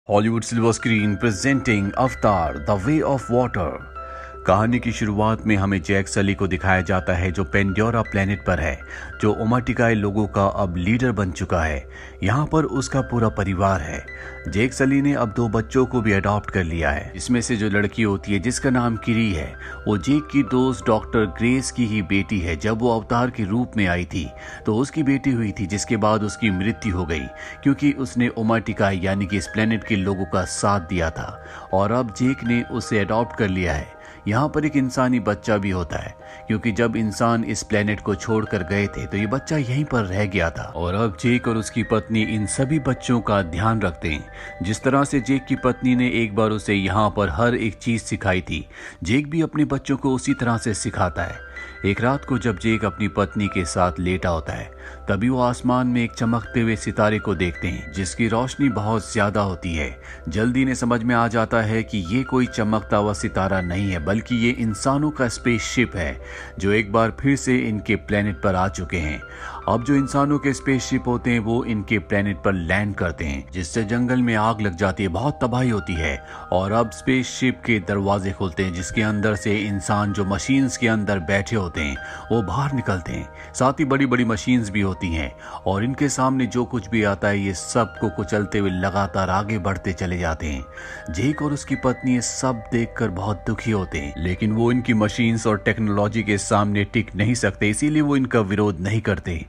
Hollywood silver screen presenting अवतार the way of water. कहानी की शुरुआत में हमें जैक सली को दिखाया जाता है जो पेंडोरा प्लेनेट पर है, जो ओमाटिकाई लोगों का अब लीडर बन चुका है। यहाँ पर उसका पूरा परिवार है। जैक सली ने अब 2 बच्चों को भी अडॉप्ट कर लिया है। इसमें से जो लड़की होती है जिसका नाम किरी है, वो जैक की दोस्त डॉक्टर ग्रेस की ही बेटी है। जब वो अवतार के रूप में आई थी तो उसकी बेटी हुई थी, जिसके बाद उसकी मृत्यु हो गई क्योंकि उसने ओमाटिकाई यानी कि इस प्लेनेट के लोगों का साथ दिया था। और अब जैक ने उसे अडॉप्ट कर लिया है। यहाँ पर एक इंसानी बच्चा भी होता है क्योंकि जब इंसान इस प्लेनेट को छोड़कर गए थे तो ये बच्चा यहीं पर रह गया था। और अब जैक और उसकी पत्नी इन सभी बच्चों का ध्यान रखते हैं। जिस तरह से जैक की पत्नी ने एक बार उसे यहाँ पर हर एक चीज सिखाई थी, जैक भी अपने बच्चों को उसी तरह से सिखाता है। एक रात को जब जैक अपनी पत्नी के साथ लेटा होता है, तभी वो आसमान में एक चमकते हुए सितारे को देखते हैं जिसकी रोशनी बहुत ज्यादा होती है। जल्दी इन्हें समझ में आ जाता है कि ये कोई चमकता हुआ सितारा नहीं है, बल्कि ये इंसानों का स्पेसशिप है जो एक बार फिर से इनके प्लेनेट पर आ चुके हैं। अब जो इंसानों के स्पेसशिप होते हैं वो इनके प्लेनेट पर लैंड करते हैं, जिससे जंगल में आग लग जाती है, बहुत तबाही होती है। और अब स्पेसशिप के दरवाजे खुलते हैं जिसके अंदर से इंसान जो मशीन्स के अंदर बैठे होते हैं वो बाहर निकलते हैं। साथ ही बड़ी बड़ी मशीन्स भी होती हैं और इनके सामने जो कुछ भी आता है ये सब को कुचलते हुए लगातार आगे बढ़ते चले जाते हैं। जैक और उसकी पत्नी ये सब देखकर बहुत दुखी होते हैं, लेकिन वो इनकी मशीन्स और टेक्नोलॉजी के सामने टिक नहीं सकते, इसीलिए वो इनका विरोध नहीं करते।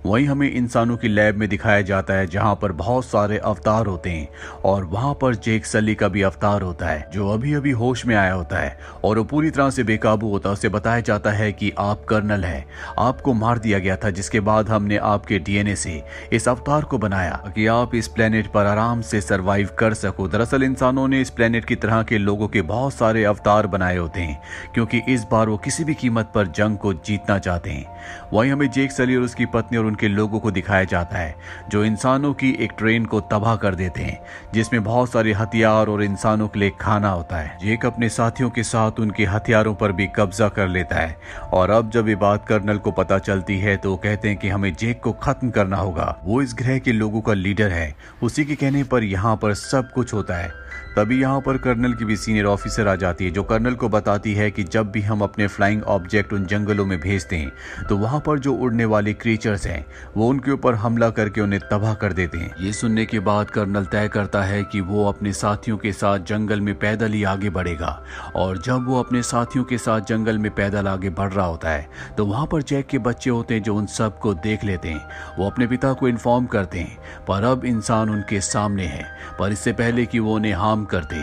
वहीं हमें इंसानों की लैब में दिखाया जाता है जहां पर बहुत सारे अवतार होते हैं और वहां पर जैक सली का भी अवतार होता है जो अभी अभी होश में आया होता है और वो पूरी तरह से बेकाबू होता है। उसे बताया जाता है कि आप कर्नल हैं, आपको मार दिया गया था, जिसके बाद हमने आपके डीएनए से इस अवतार को बनाया कि आप इस प्लेनेट पर आराम से सरवाइव कर सको। दरअसल इंसानों ने इस प्लेनेट की तरह के लोगों के बहुत सारे अवतार बनाए होते हैं क्योंकि इस बार वो किसी भी कीमत पर जंग को जीतना चाहते हैं। वहीं हमें जैक सली और उसकी पत्नी और उनके लोगों को दिखाया जाता है जो इंसानों की एक ट्रेन को तबाह कर देते हैं जिसमें बहुत सारे हथियार और इंसानों के लिए खाना होता है। जैक अपने साथियों के साथ उनके हथियारों पर भी कब्जा कर लेता है और अब जब ये बात कर्नल को पता चलती है तो वो कहते हैं कि हमें जैक को खत्म करना होगा। वो इस ग्रह के लोगों का लीडर है, उसी के कहने पर यहाँ पर सब कुछ होता है। तभी यहाँ पर कर्नल की भी सीनियर ऑफिसर आ जाती है जो कर्नल को बताती है कि जब भी हम अपने फ्लाइंग ऑब्जेक्ट उन जंगलों में भेजते हैं तो वहाँ पर जो उड़ने वाले क्रीचर्स हैं वो उनके ऊपर हमला करके उन्हें तबाह कर देते हैं। ये सुनने के बाद कर्नल तय करता है कि वो अपने साथियों के साथ जंगल में पैदल ही आगे बढ़ेगा। और जब वो अपने साथियों के साथ जंगल में पैदल आगे बढ़ रहा होता है तो वहाँ पर जैक के बच्चे होते हैं जो उन सब को देख लेते हैं। वो अपने पिता को इन्फॉर्म करते हैं पर अब इंसान उनके सामने है, पर इससे पहले कि वो उन्हें हार्म करते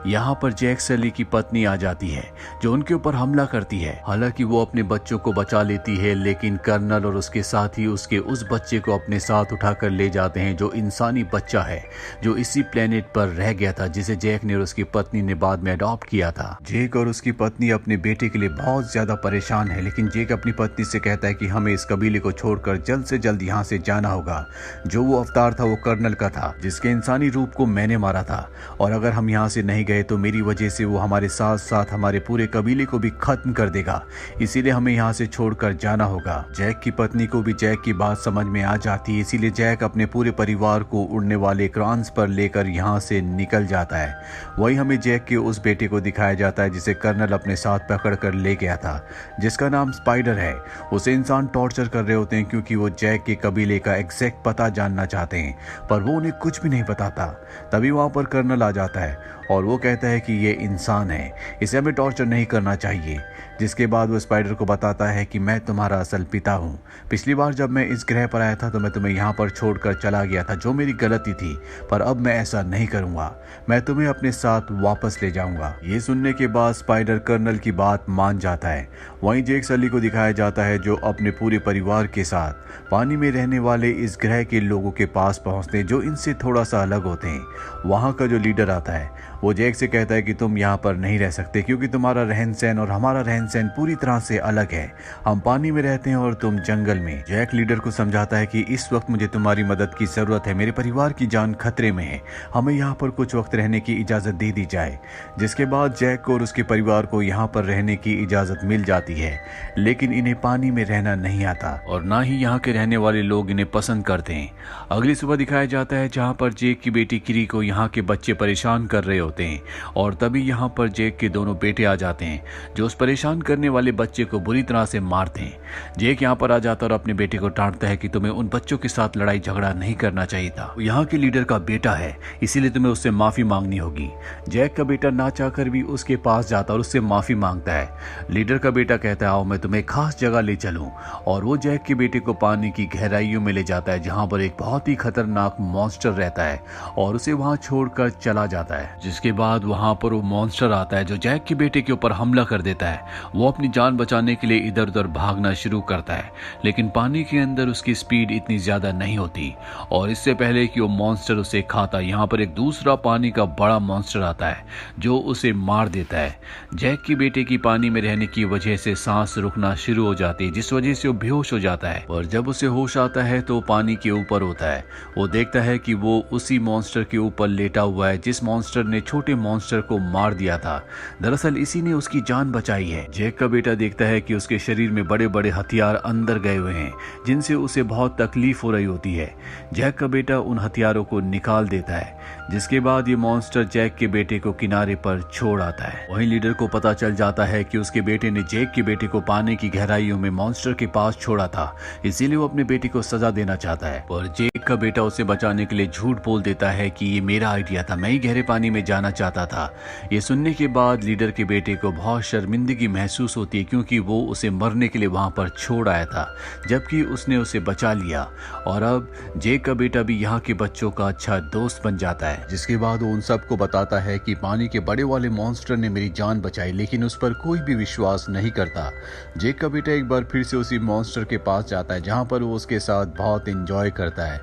यहाँ पर जैक सली की पत्नी आ जाती है जो उनके ऊपर हमला करती है। हालांकि वो अपने बच्चों को बचा लेती है, लेकिन कर्नल और उसके साथी उसके उस बच्चे को अपने साथ उठाकर ले जाते हैं जो इंसानी बच्चा है जो इसी प्लेनेट पर रह गया था, जिसे जैक ने और उसकी पत्नी ने बाद में अडॉप्ट किया था। जैक और उसकी पत्नी अपने बेटे के लिए बहुत ज्यादा परेशान है, लेकिन जैक अपनी पत्नी से कहता है कि हमें इस कबीले को छोड़कर जल्द से जल्द यहाँ से जाना होगा। जो वो अवतार था वो कर्नल का था जिसके इंसानी रूप को मैंने मारा था, और अगर हम यहाँ से नहीं गए तो मेरी वजह से वो हमारे साथ साथ हमारे पूरे कबीले को भी खत्म कर देगा, इसीलिए हमें यहाँ से छोड़कर जाना होगा। जैक की पत्नी को भी जैक की बात समझ में आ जाती है, इसीलिए जैक अपने पूरे परिवार को उड़ने वाले क्रांस पर लेकर यहाँ से निकल जाता है। वही हमें जैक के उस बेटे को दिखाया जाता है जिसे कर्नल अपने साथ पकड़ कर ले गया था, जिसका नाम स्पाइडर है। उसे इंसान टॉर्चर कर रहे होते हैं क्योंकि वो जैक के कबीले का एग्जैक्ट पता जानना चाहते हैं, पर वो उन्हें कुछ भी नहीं बताता। तभी वहां पर कर्नल आ जाता है और वो कहता है कि ये इंसान है, इसे हमें टॉर्चर नहीं करना चाहिए। जिसके बाद वो स्पाइडर को बताता है कि मैं तुम्हारा असल पिता हूँ। पिछली बार जब मैं इस ग्रह पर आया था तो मैं तुम्हें यहाँ पर छोड़कर चला गया था, जो मेरी गलती थी, पर अब मैं ऐसा नहीं करूँगा, मैं तुम्हें अपने साथ वापस ले जाऊँगा। ये सुनने के बाद स्पाइडर कर्नल की बात मान जाता है। वहीं जैक सली को दिखाया जाता है जो अपने पूरे परिवार के साथ पानी में रहने वाले इस ग्रह के लोगों के पास पहुँचते हैं जो इनसे थोड़ा सा अलग होते हैं। वहाँ का जो लीडर लीडर आता है। वो जैक से कहता है कि तुम यहाँ पर नहीं रह सकते क्योंकि तुम्हारा रहन सहन और हमारा रहन सहन पूरी तरह से अलग है। हम पानी में रहते हैं और तुम जंगल में। जैक लीडर को समझाता है कि इस वक्त मुझे तुम्हारी मदद की जरूरत है, मेरे परिवार की जान खतरे में है, हमें यहाँ पर कुछ वक्त रहने की इजाजत दे दी जाए। जिसके बाद जैक को और उसके परिवार को यहाँ पर रहने की इजाजत मिल जाती है, लेकिन इन्हें पानी में रहना नहीं आता और ना ही यहाँ के रहने वाले लोग इन्हें पसंद करते हैं। अगली सुबह दिखाया जाता है जहाँ पर जेक की बेटी किरी को यहाँ के बच्चे परेशान कर रहे होते हैं और तभी यहाँ पर जेक के दोनों बेटे आ जाते हैं जो उस परेशान करने वाले बच्चे को बुरी तरह से मारते हैं। जेक यहाँ पर आ जाता है और अपने बेटे को डांटता है कि तुम्हें उन बच्चों के साथ लड़ाई झगड़ा नहीं करना चाहिए था, वो यहाँ के लीडर का बेटा है, इसीलिए तुम्हें उससे माफी मांगनी होगी। जैक का बेटा ना चाहकर भी उसके पास जाता और उससे माफी मांगता है। लीडर का बेटा कहता है आओ मैं तुम्हें खास जगह ले चलूं, और वो जैक के बेटे को पानी की गहराइयों में ले जाता है जहां पर एक बहुत ही खतरनाक मॉन्स्टर रहता है और उसे वहां छोड़कर चला जाता है। जिसके बाद वहां पर वो मॉन्स्टर आता है जो जैक के बेटे के ऊपर हमला कर देता है। वो अपनी जान बचाने के लिए इधर उधर भागना शुरू करता है, लेकिन पानी के अंदर उसकी स्पीड इतनी ज्यादा नहीं होती और इससे पहले कि वो मॉन्स्टर उसे खाता यहाँ पर एक दूसरा पानी का बड़ा मॉन्स्टर आता है जो उसे मार देता है। जैक की बेटे की पानी में रहने की वजह से सांस रुकना शुरू हो जाती है, जिस वजह से वो बेहोश हो जाता है और जब उसे होश आता है तो पानी के ऊपर होता है। वो देखता है कि वो उसी मॉन्स्टर के ऊपर लेटा हुआ है जिस मॉन्स्टर ने छोटे मॉन्स्टर को मार दिया था। दरअसल इसी ने उसकी जान बचाई है। जैक का बेटा देखता है कि उसके शरीर में बड़े बड़े हथियार अंदर गए हुए हैं जिनसे उसे बहुत तकलीफ हो रही होती है। जैक का बेटा उन हथियारों को निकाल देता है, जिसके बाद ये मॉन्स्टर जैक के बेटे को किनारे पर छोड़ आता है। वहीं लीडर को पता चल जाता है कि उसके बेटे ने जैक के बेटे को पानी की गहराइयों में मॉन्स्टर के पास छोड़ा था, इसीलिए वो अपने बेटे को सजा देना चाहता है। और जैक का बेटा उसे बचाने के लिए झूठ बोल देता है कि ये मेरा आइडिया था, मैं ही गहरे पानी में जाना चाहता था। ये सुनने के बाद लीडर के बेटे को बहुत शर्मिंदगी महसूस होती है क्योंकि वो उसे मरने के लिए वहां पर छोड़ आया था, जबकि उसने उसे बचा लिया। और अब जैक का बेटा भी यहाँ के बच्चों का अच्छा दोस्त बन जाता है। जिसके बाद वो उन सबको बताता है कि पानी के बड़े वाले मॉन्स्टर ने मेरी जान बचाई, लेकिन उस पर कोई भी विश्वास नहीं करता। जैक का बेटा एक बार फिर से उसी मॉन्स्टर के पास जाता है जहां पर वो उसके साथ बहुत एंजॉय करता है।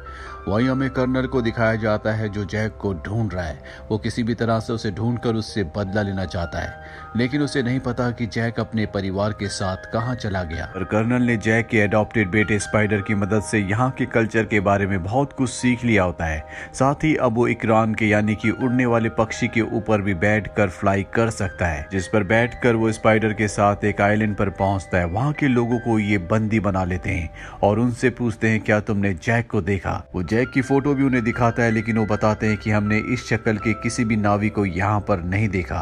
वहीं हमें कर्नल को दिखाया जाता है जो जैक को ढूंढ रहा है। वो किसी भी तरह से उसे ढूंढकर उससे बदला लेना चाहता है, लेकिन उसे नहीं पता कि जैक अपने परिवार के साथ कहां चला गया। और कर्नल ने जैक के एडॉप्टेड बेटे स्पाइडर की मदद से यहाँ के कल्चर के बारे में बहुत कुछ सीख लिया होता है। साथ ही अब वो इकरान के यानी कि उड़ने वाले पक्षी के ऊपर भी बैठकर फ्लाई कर सकता है, जिस पर बैठकर वो स्पाइडर के साथ एक आइलैंड पर पहुंचता है। वहां के लोगों को ये बंदी बना लेते हैं और उनसे पूछते हैं क्या तुमने जैक को देखा। वो जैक की फोटो भी उन्हें दिखाता है, लेकिन वो बताते हैं कि हमने इस शक्ल के किसी भी नावी को यहाँ पर नहीं देखा।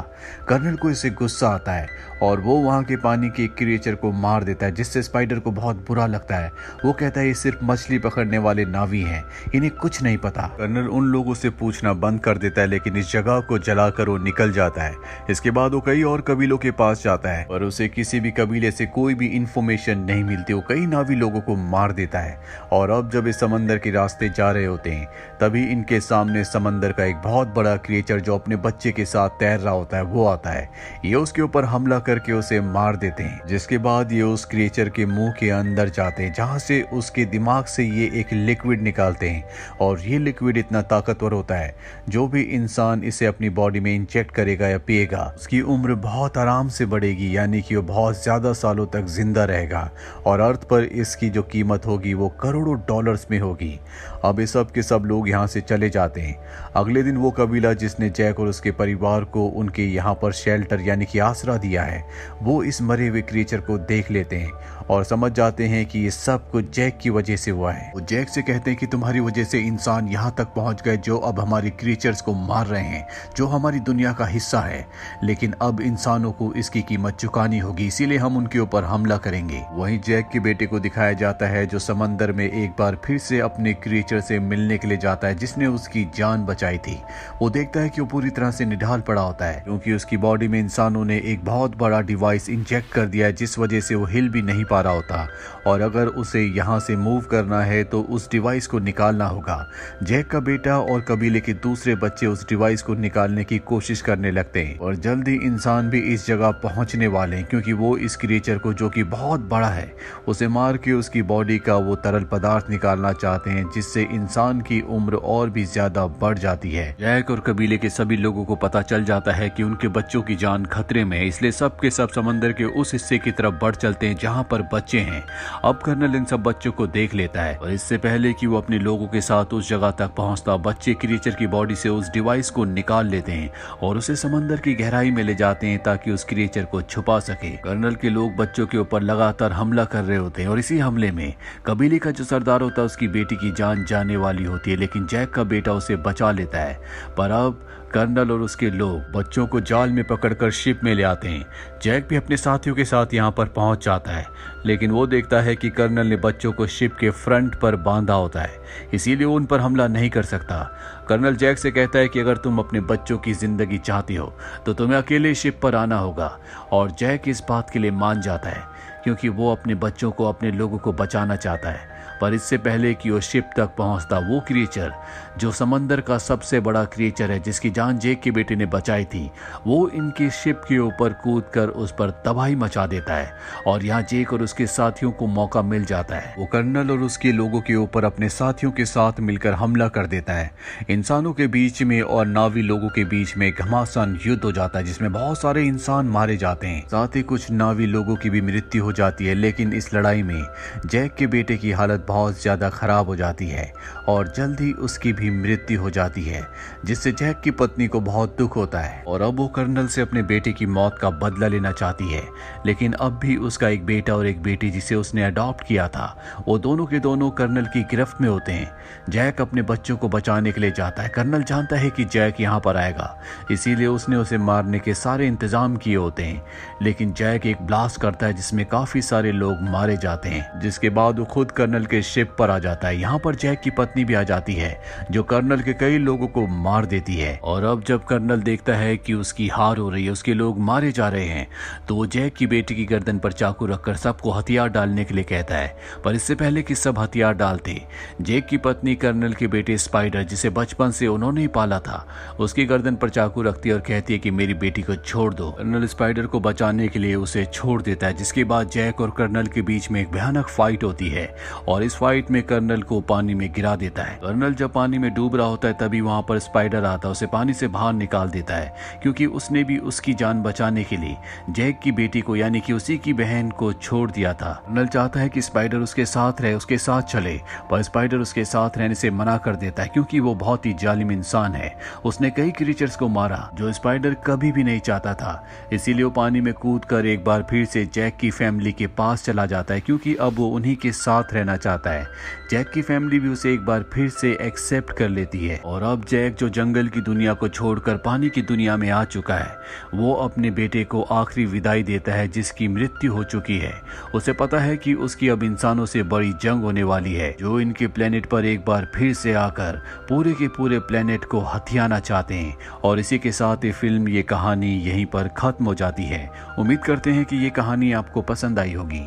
कर्नल को इससे गुस्सा आता है और वो वहाँ के पानी के क्रिएचर को मार देता है, जिससे स्पाइडर को बहुत बुरा लगता है। वो कहता है ये सिर्फ मछली पकड़ने वाले नावी हैं, इन्हें कुछ नहीं पता। कर्नल उन लोगों से पूछना बंद कर देता है, लेकिन इस जगह को जलाकर वो निकल जाता है। इसके बाद वो कई और कबीलों के पास जाता है, पर उसे किसी भी कबीले से कोई भी इंफॉर्मेशन नहीं मिलती। वो कई नावी लोगों को मार देता है और अब जब इस समंदर के रास्ते जा रहे होते हैं तभी इनके सामने समंदर का एक बहुत बड़ा क्रिएचर जो अपने बच्चे के साथ तैर रहा होता है वो आता है। ये उसके ऊपर हमला करके उसे मार देते हैं, जिसके बाद ये उस क्रिएचर के मुंह के अंदर जाते हैं जहां से उसके दिमाग से ये एक लिक्विड निकालते हैं और ये लिक्विड इतना ताकतवर होता है जो भी इंसान इसे अपनी बॉडी में इंजेक्ट करेगा या पिएगा उसकी उम्र बहुत आराम से बढ़ेगी, यानी कि वो बहुत ज्यादा सालों तक जिंदा रहेगा और अर्थ पर इसकी जो कीमत होगी वो करोड़ों डॉलर्स में होगी। अब ये सब के सब लोग यहाँ से चले जाते हैं। अगले दिन वो कबीला जिसने जैक और उसके परिवार को उनके यहाँ पर शेल्टर यानी कि आसरा दिया है वो इस मरे हुए क्रिएचर को देख लेते हैं और समझ जाते हैं कि ये सब कुछ जैक की वजह से हुआ है। वो जैक से कहते हैं कि तुम्हारी वजह से इंसान यहाँ तक पहुँच गए जो अब हमारी क्रिएचर्स को मार रहे हैं, जो हमारी दुनिया का हिस्सा है, लेकिन अब इंसानों को इसकी कीमत चुकानी होगी, इसीलिए हम उनके ऊपर हमला करेंगे। वहीं जैक के बेटे को दिखाया जाता है जो समंदर में एक बार फिर से अपने क्रिएचर से मिलने के लिए जाता है जिसने उसकी जान बचाई थी। वो देखता है कि वो पूरी तरह से निढाल पड़ा होता है क्योंकि उसकी बॉडी में इंसानों ने एक बहुत बड़ा डिवाइस इंजेक्ट कर दिया है जिस वजह से वो हिल भी नहीं पा रहा होता और अगर उसे यहाँ से मूव करना है तो उस डिवाइस को निकालना होगा। जैक का बेटा और कबीले के दूसरे बच्चे उस डिवाइस को निकालने की कोशिश करने लगते हैं और जल्दी इंसान भी इस जगह पहुंचने वाले हैं क्योंकि वो इस क्रिएचर को जो कि बहुत बड़ा है उसे मार के उसकी बॉडी का वो तरल पदार्थ निकालना चाहते हैं जिससे जिससे इंसान की उम्र और भी ज्यादा बढ़ जाती है। जैक और कबीले के सभी लोगों को पता चल जाता है कि उनके बच्चों की जान खतरे में है, इसलिए सब के सब समंदर के उस हिस्से की तरफ बढ़ चलते हैं जहां पर बच्चे हैं। अब कर्नल इन सब बच्चों को देख लेता है और इससे पहले कि वो अपने लोगों के साथ उस जगह तक पहुंचता, बच्चे क्रिएचर की बॉडी से उस डिवाइस को निकाल लेते हैं और उसे समंदर की गहराई में ले जाते हैं ताकि उस क्रिएचर को छुपा सके। कर्नल के लोग बच्चों के ऊपर लगातार हमला कर रहे होते हैं और इसी हमले में कबीले का जो सरदार होता है उसकी बेटी की जान जाने वाली होती है, लेकिन जैक का बेटा उसे बचा लेता है। पर अब कर्नल और उसके लोग बच्चों को जाल में पकड़कर शिप में ले आते हैं। जैक भी अपने साथियों के साथ यहाँ पर पहुंच जाता है, लेकिन वो देखता है कि कर्नल ने बच्चों को शिप के फ्रंट पर बांधा होता है, इसीलिए वो उन पर हमला नहीं कर सकता। कर्नल जैक से कहता है कि अगर तुम अपने बच्चों की जिंदगी चाहती हो तो तुम्हें अकेले शिप पर आना होगा, और जैक इस बात के लिए मान जाता है क्योंकि वो अपने बच्चों को, अपने लोगों को बचाना चाहता है। पर इससे पहले कि वो शिप तक पहुंचता, वो क्रिएचर जो समंदर का सबसे बड़ा क्रिएचर है जिसकी जान जैक के बेटे ने बचाई थी, वो इनकी शिप के ऊपर कूदकर उस पर तबाही मचा देता है और यहाँ जैक और उसके साथियों को मौका मिल जाता है। वो कर्नल और उसके लोगों के ऊपर अपने साथियों के साथ मिलकर हमला कर देता है। इंसानों के बीच में और नावी लोगों के बीच में घमासान युद्ध हो जाता है जिसमें बहुत सारे इंसान मारे जाते हैं, साथ ही कुछ नावी लोगों की भी मृत्यु हो जाती है। लेकिन इस लड़ाई में जैक के बेटे की हालत बहुत ज्यादा खराब हो जाती है और जल्द ही उसकी भी मृत्यु हो जाती है, जिससे जैक की पत्नी को बहुत दुख होता है और अब वो कर्नल से अपने बेटे की मौत का बदला लेना चाहती है। लेकिन अब भी उसका एक बेटा और एक बेटी जिसे उसने अडॉप्ट किया था, वो दोनों के दोनों कर्नल की गिरफ्त में होते हैं। जैक अपने बच्चों को बचाने के लिए जाता है। कर्नल जानता है कि जैक यहाँ पर आएगा, इसीलिए उसने उसे मारने के सारे इंतजाम किए होते हैं। लेकिन जैक एक ब्लास्ट करता है जिसमें काफी सारे लोग मारे जाते हैं, जिसके बाद वो खुद कर्नल के शिप पर आ जाता है। यहाँ पर जैक की पत्नी भी आ जाती है जो कर्नल के कई लोगों को मार देती है। और अब जब कर्नल देखता है कि उसकी हार हो रही है, उसके लोग मारे जा रहे हैं, तो वो जैक की बेटी की गर्दन पर चाकू रखकर सबको हथियार डालने के लिए कहता है। पर इससे पहले कि सब हथियार डालते, जैक की पत्नी कर्नल के बेटे स्पाइडर, जिसे बचपन से उन्होंने ही पाला था, उसकी गर्दन पर चाकू रखती है और कहती है कि मेरी बेटी को छोड़ दो। कर्नल स्पाइडर को बचाने के लिए उसे छोड़ देता है, जिसके बाद जैक और कर्नल के बीच में एक भयानक फाइट होती है और इस फाइट में कर्नल को पानी में गिरा देता है। कर्नल जब पानी में डूब रहा होता है तभी वहां पर स्पाइडर आता है, उसे पानी से बाहर निकाल देता है क्योंकि उसने भी उसकी जान बचाने के लिए जैक की बेटी को, यानी कि उसी की बहन को छोड़ दिया था। कर्नल चाहता है कि स्पाइडर उसके साथ रहे, उसके साथ चले, पर स्पाइडर उसके साथ रहने से मना कर देता है क्योंकि वो बहुत ही जालिम इंसान है। उसने कई क्रीचर्स को मारा जो स्पाइडर कभी भी नहीं चाहता था, इसीलिए वो पानी में कूदकर एक बार फिर से जैक की फैमिली के पास चला जाता है क्योंकि अब वो उन्हीं के साथ रहना चाहता है। जैक की फैमिली भी उसे एक बार फिर से एक्सेप्ट कर लेती है और अब जैक जो जंगल की दुनिया को छोड़कर पानी की दुनिया में आ चुका है, वो अपने बेटे को आखिरी विदाई देता है जिसकी मृत्यु हो चुकी है। उसे पता है कि उसकी अब इंसानों से बड़ी जंग होने वाली है जो इनके प्लेनेट पर एक बार फिर से आकर पूरे के पूरे प्लेनेट को हथियाना चाहते हैं। और इसी के साथ ये फिल्म, ये कहानी यहीं पर खत्म हो जाती है। उम्मीद करते हैं कि ये कहानी आपको पसंद आई होगी।